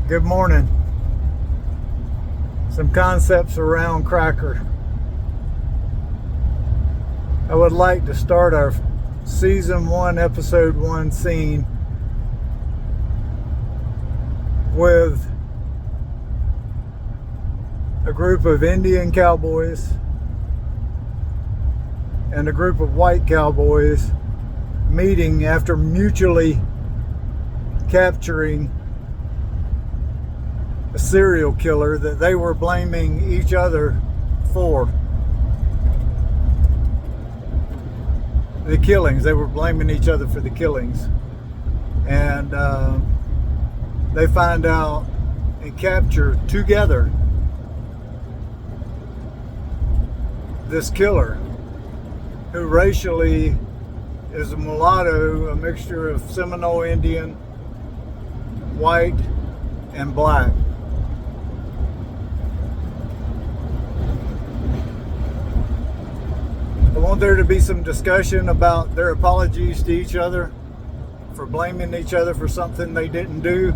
Good morning. Some concepts around Cracker. I would like to start our season 1, episode 1 scene with a group of Indian cowboys and a group of white cowboys meeting after mutually capturing a serial killer that they were blaming each other for the killings. They were blaming each other for the killings, and they find out and capture together this killer, who racially is a mulatto, a mixture of Seminole Indian, white, and black. I want there to be some discussion about their apologies to each other for blaming each other for something they didn't do.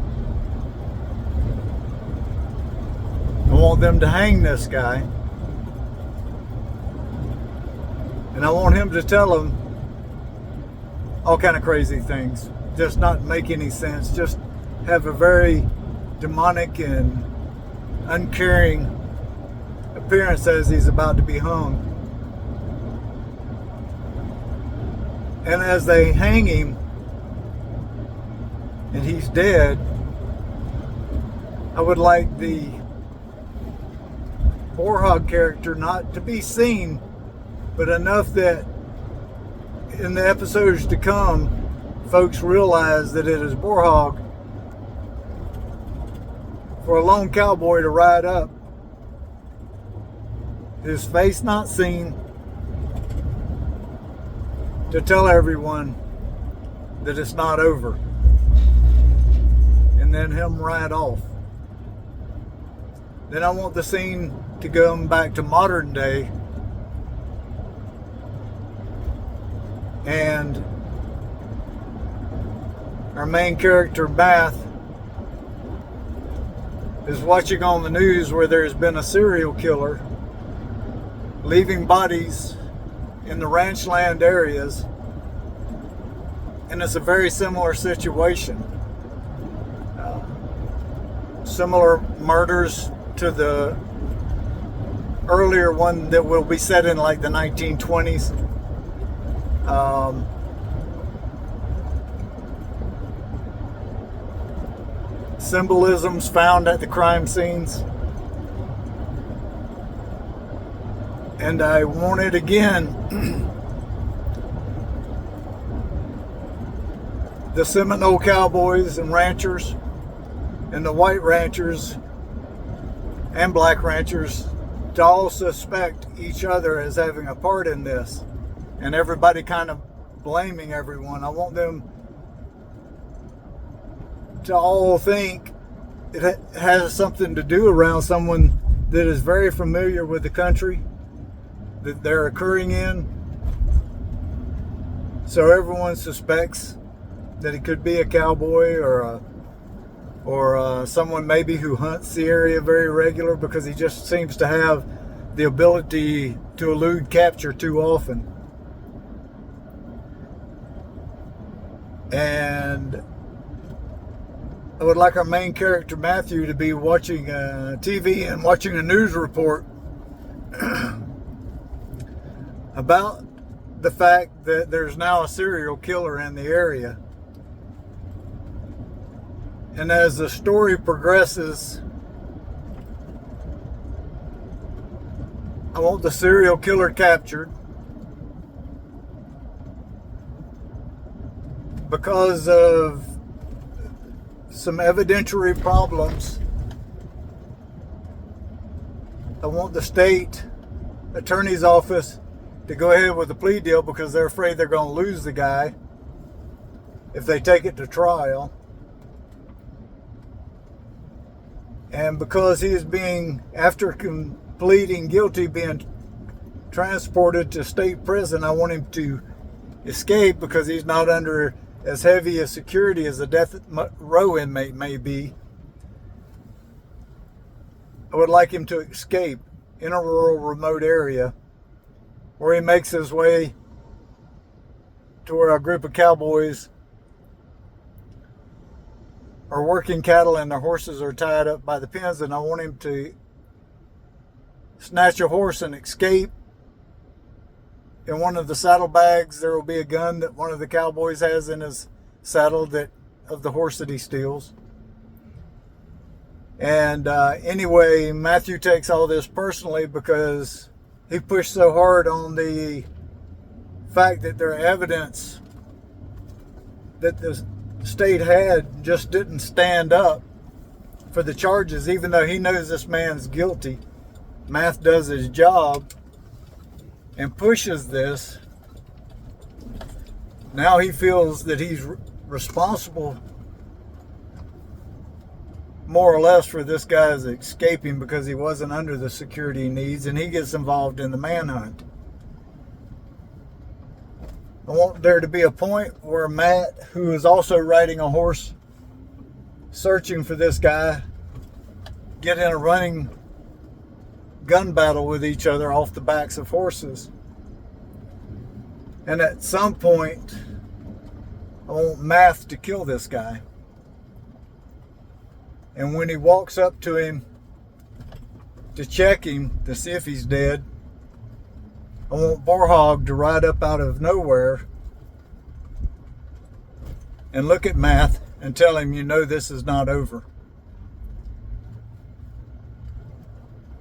I want them to hang this guy. And I want him to tell them all kind of crazy things. Just not make any sense. Just have a very demonic and uncaring appearance as he's about to be hung. And as they hang him and he's dead, I would like the Warhog character not to be seen, but enough that in the episodes to come, folks realize that it is Warhog, for a lone cowboy to ride up, his face not seen, to tell everyone that it's not over, and then him ride off. Then I want the scene to go back to modern day, and our main character, Math, is watching on the news where there's been a serial killer leaving bodies in the ranch land areas, and it's a very similar situation. Similar murders to the earlier one that will be set in like the 1920s. Symbolisms found at the crime scenes. And I want it again. The Seminole cowboys and ranchers and the white ranchers and black ranchers to all suspect each other as having a part in this, and everybody kind of blaming everyone. I want them to all think it has something to do around someone that is very familiar with the country that they're occurring in. So everyone suspects that it could be a cowboy or someone maybe who hunts the area very regular, because he just seems to have the ability to elude capture too often. And I would like our main character, Matthew, to be watching TV and watching a news report about the fact that there's now a serial killer in the area. And as the story progresses, I want the serial killer captured because of some evidentiary problems. I want the state attorney's office to go ahead with the plea deal because they're afraid they're going to lose the guy if they take it to trial. And because he is being, after pleading guilty, being transported to state prison, I want him to escape because he's not under as heavy a security as a death row inmate may be. I would like him to escape in a rural, remote area where he makes his way to where a group of cowboys are working cattle and their horses are tied up by the pens, and I want him to snatch a horse and escape. In one of the saddlebags, there will be a gun that one of the cowboys has in his saddle of the horse that he steals. And anyway, Matthew takes all this personally because he pushed so hard on the fact that their evidence that the state had just didn't stand up for the charges, even though he knows this man's guilty. Math does his job and pushes this. Now he feels that he's responsible more or less for this guy's escaping because he wasn't under the security he needs, and he gets involved in the manhunt. I want there to be a point where Matt, who is also riding a horse searching for this guy, get in a running gun battle with each other off the backs of horses. And at some point, I want Math to kill this guy. And when he walks up to him to check him to see if he's dead, I want Warhog to ride up out of nowhere and look at Math and tell him, you know, this is not over.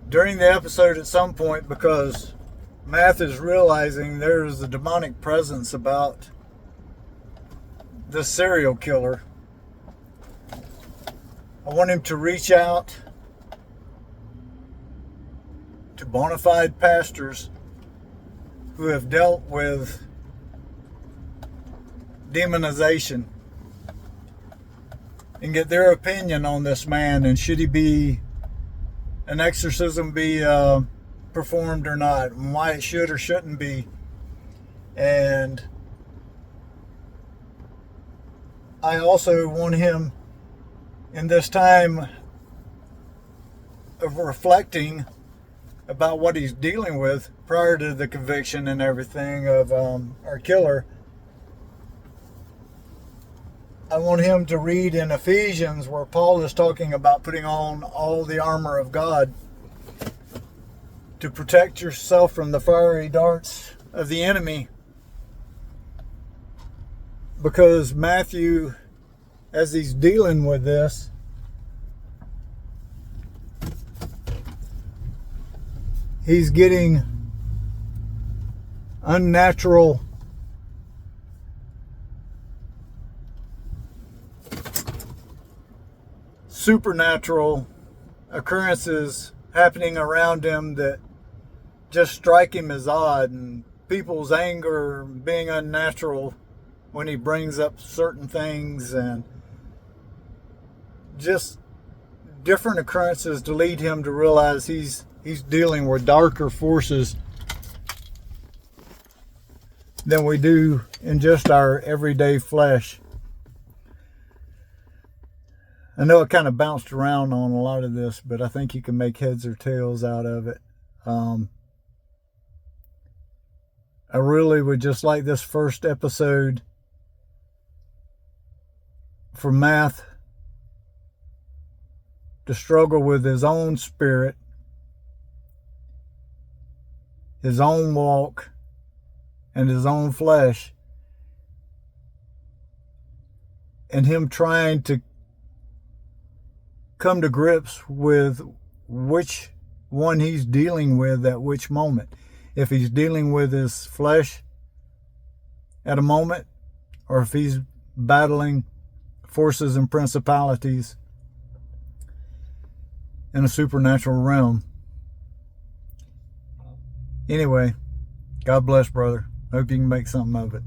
During the episode at some point, because Math is realizing there's a demonic presence about this serial killer, I want him to reach out to bona fide pastors who have dealt with demonization and get their opinion on this man, and should he be an exorcism be performed or not, and why it should or shouldn't be. And I also want him, in this time of reflecting about what he's dealing with prior to the conviction and everything of our killer, I want him to read in Ephesians where Paul is talking about putting on all the armor of God to protect yourself from the fiery darts of the enemy. Because Matthew, as he's dealing with this, he's getting unnatural supernatural occurrences happening around him that just strike him as odd, and people's anger being unnatural when he brings up certain things, and just different occurrences to lead him to realize he's dealing with darker forces than we do in just our everyday flesh. I know I kind of bounced around on a lot of this, but I think you can make heads or tails out of it. I really would just like this first episode for Math to struggle with his own spirit, his own walk, and his own flesh, and him trying to come to grips with which one he's dealing with at which moment. If he's dealing with his flesh at a moment, or if he's battling forces and principalities in a supernatural realm. Anyway, God bless, brother. Hope you can make something of it.